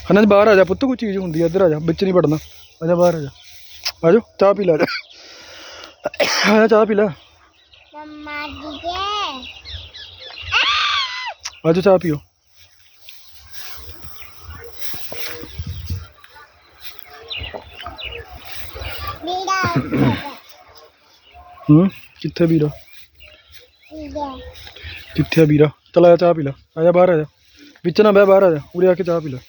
हना बाहर आ जा पुत्त, कोई चीज़ होंगी इधर आ जा, बिच नहीं वड़ना, आजा बाहर आ जा, आ जाओ चाह पी ला, आ चाह पी ला, आ जाओ चाह पियो। किथे वीरा, किथे वीरा, चल आया चाह पी ला, आजा बाहर आ जा, बिच ना बह, बाहर आ जा, उरे आके चाह पी ला,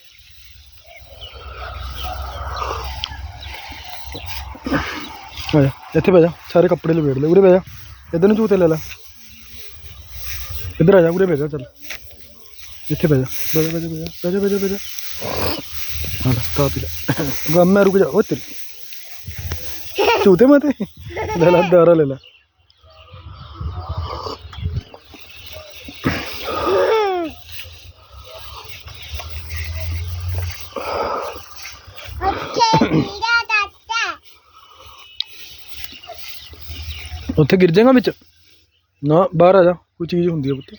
आजा इत्थे बह जा, सारे कपड़े लपेट ले, उरे बह जा, इधर नूं झूटे ले ला, इधर आ जा, उरे बह जा, चल इत्थे बह जा, बह जा बह जा बह जा बह जा बह जा, हाँ चाह पी ला, मैं रुक जा, ओ तेरी झूठे माते ले ला, दारा ले ला, उत्थे गिर जाएगा बिच ना, बाहर आ जा, कोई चीज़ होंगी है पुत्त,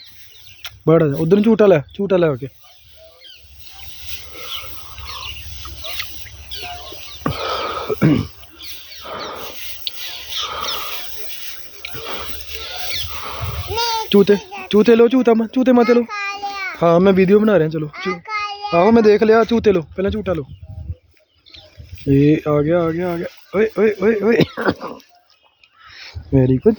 बाहर आ जा, उधर झूटा ले आके, चूते चूते लो, चूते माते लो, हाँ मैं वीडियो बना रहा, चलो आओ मैं देख लिया, चूते लो पहले, झूटा लो, ये आ गया, ओए ओए ओए ओए, वेरी गुड।